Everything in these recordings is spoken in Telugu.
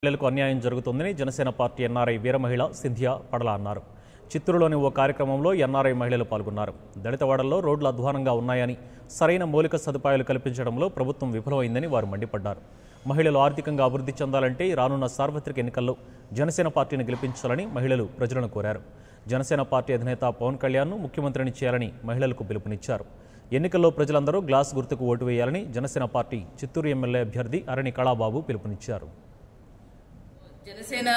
మహిళలకు అన్యాయం జరుగుతుందని జనసేన పార్టీ ఎన్ఆర్ఐ వీర మహిళ సింధ్యా పడల అన్నారు. చిత్తూరులోని ఓ కార్యక్రమంలో ఎన్ఆర్ఐ మహిళలు పాల్గొన్నారు. దళితవాడల్లో రోడ్లు అధ్వానంగా ఉన్నాయని, సరైన మౌలిక సదుపాయాలు కల్పించడంలో ప్రభుత్వం విఫలమైందని వారు మండిపడ్డారు. మహిళలు ఆర్థికంగా అభివృద్ధి చెందాలంటే రానున్న సార్వత్రిక ఎన్నికల్లో జనసేన పార్టీని గెలిపించాలని మహిళలు ప్రజలను కోరారు. జనసేన పార్టీ అధినేత పవన్ కళ్యాణ్ను ముఖ్యమంత్రిని చేయాలని మహిళలకు పిలుపునిచ్చారు. ఎన్నికల్లో ప్రజలందరూ గ్లాస్ గుర్తుకు ఓటు వేయాలని జనసేన పార్టీ చిత్తూరు ఎమ్మెల్యే అభ్యర్థి అరణి కళాబాబు పిలుపునిచ్చారు. జనసేన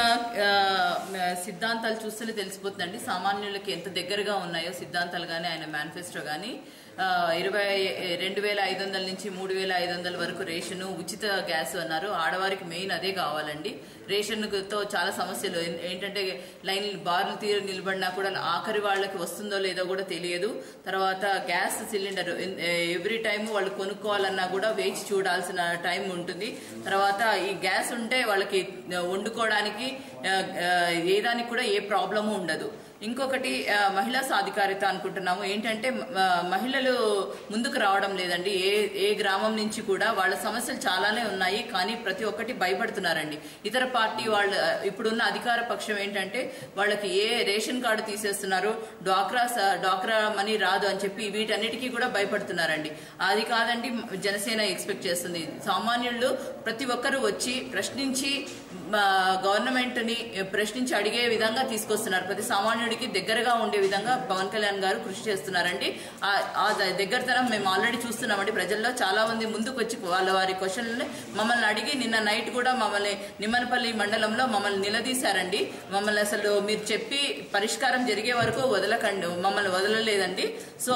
సిద్ధాంతాలు చూస్తేనే తెలిసిపోతుందండి సామాన్యులకి ఎంత దగ్గరగా ఉన్నాయో సిద్ధాంతాలు కానీ ఆయన మేనిఫెస్టో కానీ. 22,500 నుంచి 3,500 వరకు రేషను, ఉచిత గ్యాస్ అన్నారు. ఆడవారికి మెయిన్ అదే కావాలండి. రేషన్తో చాలా సమస్యలు ఏంటంటే బార్లు తీరు నిలబడినా కూడా ఆఖరి వాళ్ళకి వస్తుందో లేదో కూడా తెలియదు. తర్వాత గ్యాస్ సిలిండర్ ఎవ్రీ టైం వాళ్ళు కొనుక్కోవాలన్నా కూడా వేచి చూడాల్సిన టైం ఉంటుంది. తర్వాత ఈ గ్యాస్ ఉంటే వాళ్ళకి వండుకోవడానికి ఏ దానికి కూడా ఏ ప్రాబ్లము ఉండదు. ఇంకొకటి మహిళా సాధికారిత అనుకుంటున్నాము. ఏంటంటే మహిళలు ముందుకు రావడం లేదండి. ఏ గ్రామం నుంచి కూడా వాళ్ళ సమస్యలు చాలానే ఉన్నాయి, కానీ ప్రతి ఒక్కటి భయపడుతున్నారండి. ఇతర పార్టీ వాళ్ళు ఇప్పుడున్న అధికార పక్షం ఏంటంటే వాళ్ళకి ఏ రేషన్ కార్డు తీసేస్తున్నారు, డ్వాక్రా మనీ రాదు అని చెప్పి వీటన్నిటికీ కూడా భయపడుతున్నారండి. అది కాదండి జనసేన ఎక్స్పెక్ట్ చేస్తుంది. సామాన్యులు ప్రతి ఒక్కరూ వచ్చి ప్రశ్నించి గవర్నమెంట్ ని ప్రశ్నించి అడిగే విధంగా తీసుకొస్తున్నారు. ప్రతి సామాన్యుడికి దగ్గరగా ఉండే విధంగా పవన్ కళ్యాణ్ గారు కృషి చేస్తున్నారండి. ఆ దగ్గరతనం మేము ఆల్రెడీ చూస్తున్నామండి. ప్రజల్లో చాలా మంది ముందుకు వచ్చి వారి క్వశ్చన్లని మమ్మల్ని అడిగి నిన్న నైట్ కూడా మమ్మల్ని నిమ్మనపల్లి మండలంలో మమ్మల్ని నిలదీశారండి. మమ్మల్ని అసలు మీరు చెప్పి పరిష్కారం జరిగే వరకు మమ్మల్ని వదలలేదండి. సో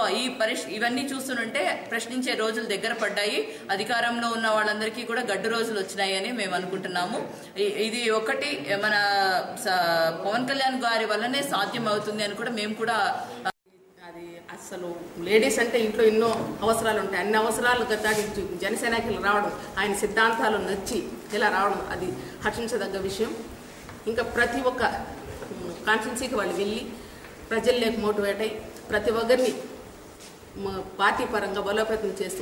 ఇవన్నీ చూస్తుంటే ప్రశ్నించే రోజులు దగ్గర పడ్డాయి. అధికారంలో ఉన్న వాళ్ళందరికీ కూడా గడ్డు రోజులు వచ్చినాయి అని మేము అనుకుంటున్నాము. ఇది ఒకటి మన పవన్ కళ్యాణ్ గారి వల్లనే సాధ్యం అవుతుంది అని కూడా మేము కూడా. అది అసలు లేడీస్ అంటే ఇంట్లో ఎన్నో అవసరాలు ఉంటాయి. అన్ని అవసరాలు జనసేనకి రావడం, ఆయన సిద్ధాంతాలు నచ్చి ఇలా రావడం అది హర్షించదగ్గ విషయం. ఇంకా ప్రతి ఒక్క కాన్స్టిట్యున్సీకి వాళ్ళు వెళ్ళి ప్రజల్లోకి మోటివేట్ అయ్యి ప్రతి ఒక్కరిని పార్టీ పరంగా బలోపేతం చేస్తూ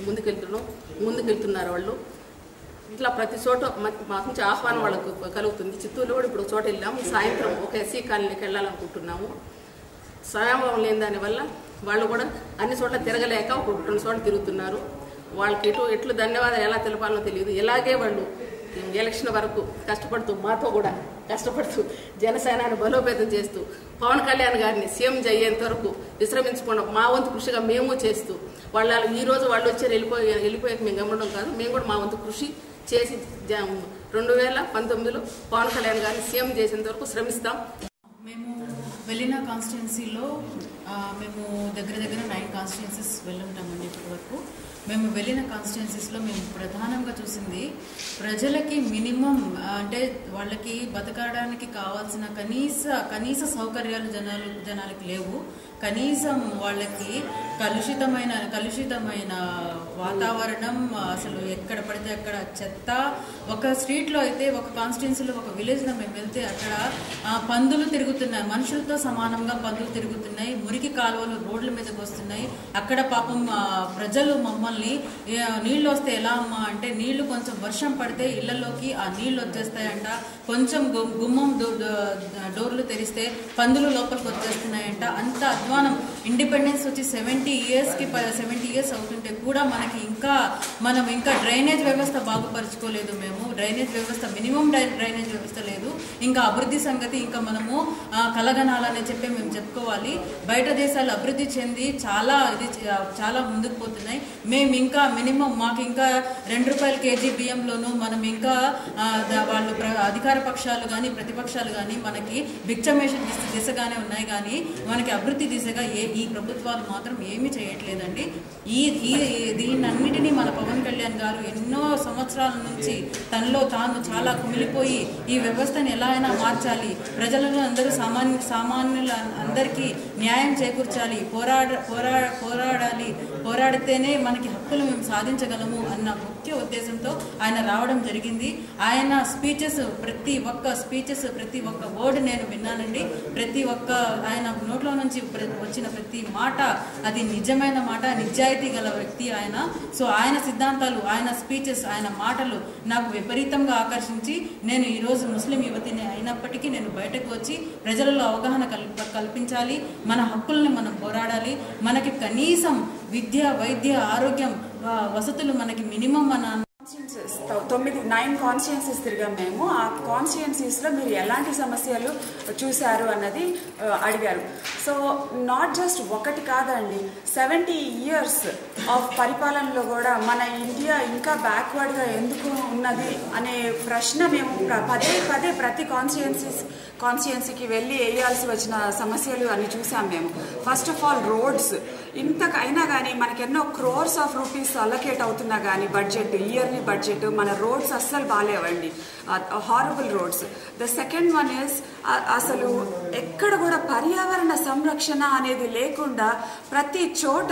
ముందుకెళ్తున్నారు వాళ్ళు. ఇట్లా ప్రతి చోట మాకు నుంచి ఆహ్వానం వాళ్ళకు కలుగుతుంది. చిత్తూరులో కూడా ఇప్పుడు చోట వెళ్ళాము. సాయంత్రం ఒక ఎస్సీ కాలనీకి వెళ్ళాలనుకుంటున్నాము. స్వయంభవం లేని దానివల్ల వాళ్ళు కూడా అన్ని చోట్ల తిరగలేక ఒక 2 చోట్ల తిరుగుతున్నారు. వాళ్ళకి ఎట్లు ధన్యవాదాలు ఎలా తెలపాలో తెలియదు. ఇలాగే వాళ్ళు ఎలక్షన్ వరకు కష్టపడుతూ మాతో కూడా కష్టపడుతూ జనసేనని బలోపేతం చేస్తూ పవన్ కళ్యాణ్ గారిని సీఎం అయ్యేంత వరకు విశ్రమించకుండా మా వంతు కృషిగా మేము చేస్తూ ఈ రోజు వాళ్ళు వచ్చారు వెళ్ళిపోయాక మేము గమనడం కాదు, మేము కూడా మా వంతు కృషి చేసి 2019లో పవన్ కళ్యాణ్ గారిని సీఎం చేసేంత వరకు శ్రమిస్తాం. మేము వెళ్ళిన కాన్స్టిట్యున్సీలో మేము దగ్గర 9 కాన్స్టిట్యున్సీస్ వెళ్ళుంటామండి. ఇప్పటి వరకు మేము వెళ్ళిన కాన్స్టిట్యున్సీస్లో మేము ప్రధానంగా చూసింది ప్రజలకి మినిమం అంటే వాళ్ళకి బతకడానికి కావాల్సిన కనీస సౌకర్యాలు జనాలకి లేవు. కనీసం వాళ్ళకి కలుషితమైన వాతావరణం, అసలు ఎక్కడ పడితే అక్కడ చెత్త. ఒక స్ట్రీట్లో అయితే ఒక కాన్స్టిట్యున్సీలో ఒక విలేజ్లో మేము వెళ్తే అక్కడ పందులు తిరుగుతున్నాయి, మనుషులతో సమానంగా పందులు తిరుగుతున్నాయి. మురికి కాలువలు రోడ్ల మీదకి వస్తున్నాయి. అక్కడ పాపం ప్రజలు మమ్మల్ని నీళ్ళు వస్తే ఎలా అమ్మా అంటే, నీళ్లు కొంచెం వర్షం పడితే ఇళ్లలోకి ఆ నీళ్లు వచ్చేస్తాయంట. కొంచెం గుమ్మం డోర్లు తెరిస్తే పందులు లోపలికి వచ్చేస్తున్నాయంట. అంత అధ్వానం. ఇండిపెండెన్స్ వచ్చి 70 ఇయర్స్ అవుతుంటే కూడా మనం ఇంకా డ్రైనేజ్ వ్యవస్థ బాగుపరుచుకోలేదు. మేము డ్రైనేజ్ వ్యవస్థ మినిమం డ్రైనేజ్ వ్యవస్థ లేదు. ఇంకా అభివృద్ధి సంగతి ఇంకా మనము కలగనాలని చెప్పి మేము చెప్పుకోవాలి. బయట దేశాలు అభివృద్ధి చెంది చాలా ముందుకు పోతున్నాయి. మేము ఇంకా మినిమం మాకు ఇంకా ₹2 కేజీ బియ్యంలోనూ మనం ఇంకా వాళ్ళు అధికార పక్షాలు కానీ ప్రతిపక్షాలు కానీ మనకి భిక్షమేషన్ దిశగానే ఉన్నాయి, కానీ మనకి అభివృద్ధి దిశగా ఈ ప్రభుత్వాలు మాత్రం ఏమీ చేయట్లేదండి. దీన్నన్నిటినీ మన పవన్ కళ్యాణ్ గారు ఎన్నో సంవత్సరాల నుంచి తనలో తాను చాలా కుమిలిపోయి ఈ వ్యవస్థను ఎలా అయినా మార్చాలి, ప్రజలను అందరూ సామాన్యుల అందరికీ న్యాయం చేకూర్చాలి, పోరాడితేనే మనకి హక్కులు మేము సాధించగలము అన్న ముఖ్య ఉద్దేశంతో ఆయన రావడం జరిగింది. ఆయన స్పీచెస్ ప్రతి ఒక్క వర్డ్ నేను విన్నానండి. ప్రతి ఒక్క ఆయన నోట్లో నుంచి వచ్చిన ప్రతి మాట అది నిజమైన మాట, నిజాయితీ గల వ్యక్తి ఆయన. సో ఆయన సిద్ధాంతాలు, ఆయన స్పీచెస్, ఆయన మాటలు నాకు విపరీతంగా ఆకర్షించి నేను ఈరోజు ముస్లిం యువతిని అయినప్పటికీ నేను బయటకు వచ్చి ప్రజలలో అవగాహన కల్పించాలి, మన హక్కుల్ని మనం పోరాడాలి. మనకి కనీసం విద్య, వైద్య, ఆరోగ్యం, వసతులు మనకి మినిమం మన 9 కాన్స్టిట్యున్సీస్ తిరిగాం మేము. ఆ కాన్స్టిట్యున్సీస్లో మీరు ఎలాంటి సమస్యలు చూశారు అన్నది అడిగారు. సో నాట్ జస్ట్ ఒకటి కాదండి, 70 years ఆఫ్ పరిపాలనలో కూడా మన ఇండియా ఇంకా బ్యాక్వర్డ్గా ఎందుకు ఉన్నది అనే ప్రశ్న మేము పదే ప్రతి కాన్స్టిట్యున్సీకి వెళ్ళి వేయాల్సి వచ్చిన సమస్యలు అన్ని చూసాం మేము. ఫస్ట్ ఆఫ్ ఆల్ రోడ్స్, ఇంతకైనా కానీ మనకెన్నో crores of rupees అలొకేట్ అవుతున్నా కానీ ఇయర్లీ బడ్జెట్ మన రోడ్స్ అస్సలు బాగాలేవండి, horrible roads. The second one is అసలు ఎక్కడ కూడా పర్యావరణ సంరక్షణ అనేది లేకుండా ప్రతి చోట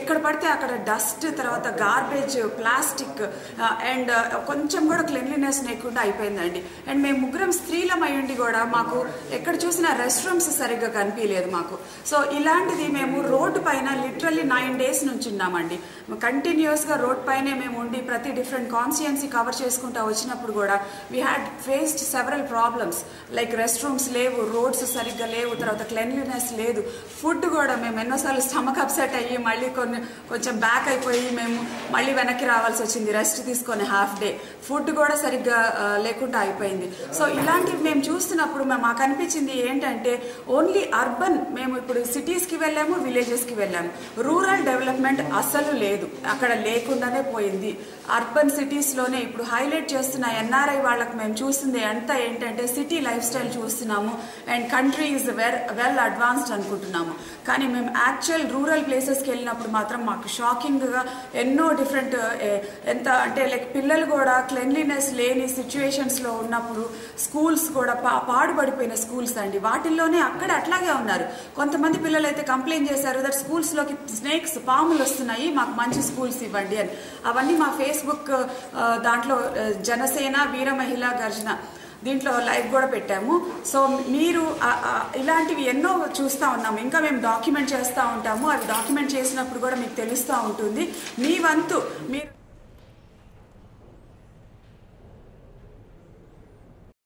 ఎక్కడ పడితే అక్కడ డస్ట్, తర్వాత గార్బేజ్, ప్లాస్టిక్ అండ్ కొంచెం కూడా క్లీన్లీనెస్ లేకుండా అయిపోయిందండి. అండ్ మేము ముగ్గురం స్త్రీలం అయ్యుండి కూడా మాకు ఎక్కడ చూసినా రెస్ట్ రూమ్స్ సరిగ్గా కనిపించలేదు మాకు. సో ఇలాంటిది మేము రోడ్డు పైన లిటరల్లీ 9 days నుంచి ఉన్నామండి. కంటిన్యూస్గా రోడ్ పైనే మేము ఉండి ప్రతి డిఫరెంట్ కాన్స్టిట్యున్సీ కవర్ చేసుకుంటూ వచ్చినప్పుడు కూడా we had faced several problems like rest rooms లేవు, రోడ్స్ సరిగ్గా లేవు, తర్వాత క్లెన్లీనెస్ లేదు. ఫుడ్ కూడా మేము ఎన్నోసార్లు స్టమక్ అప్సెట్ అయ్యి మళ్ళీ కొంచెం బ్యాక్ అయిపోయి మేము మళ్ళీ వెనక్కి రావాల్సి వచ్చింది రెస్ట్ తీసుకొని హాఫ్ డే. ఫుడ్ కూడా సరిగ్గా లేకుండా అయిపోయింది. సో ఇలాంటివి మేము చూస్తున్నప్పుడు మాకు అనిపించింది ఏంటంటే ఓన్లీ అర్బన్, మేము ఇప్పుడు సిటీస్కి వెళ్ళాము, విలేజెస్కి వెళ్ళాము, రూరల్ డెవలప్మెంట్ అస్సలు లేదు, అక్కడ లేకుండానే పోయింది. అర్బన్ సిటీస్లోనే ఇప్పుడు హైలైట్ చేస్తున్న ఎన్ఆర్ఐ వాళ్ళకి మేము చూస్తుంది అంతా ఏంటంటే సిటీ లైఫ్ స్టైల్ చూస్తున్నాము and country is well advanced అనుకుంటున్నాము. కానీ మేము యాక్చువల్ రూరల్ ప్లేసెస్కి వెళ్ళినప్పుడు మాత్రం మాకు షాకింగ్గా ఎన్నో డిఫరెంట్ ఎంత అంటే లైక్ పిల్లలు కూడా క్లెన్లీనెస్ లేని సిచ్యువేషన్స్లో ఉన్నప్పుడు స్కూల్స్ కూడా పాడుపడిపోయిన స్కూల్స్ అండి, వాటిల్లోనే అక్కడ అట్లాగే ఉన్నారు. కొంతమంది పిల్లలు అయితే కంప్లైంట్ చేశారు దట్ స్కూల్స్లోకి స్నేక్స్, పాములు వస్తున్నాయి, మాకు మంచి స్కూల్స్ ఇవ్వండి అని. అవన్నీ మా ఫేస్బుక్ దాంట్లో జనసేన వీర మహిళా గర్జన దీంట్లో లైవ్ కూడా పెట్టాము. సో మీరు ఇలాంటివి ఎన్నో చూస్తూ ఉన్నాము, ఇంకా మేము డాక్యుమెంట్ చేస్తూ ఉంటాము. అవి డాక్యుమెంట్ చేసినప్పుడు కూడా మీకు తెలుస్తూ ఉంటుంది. మీ వంతు మీరు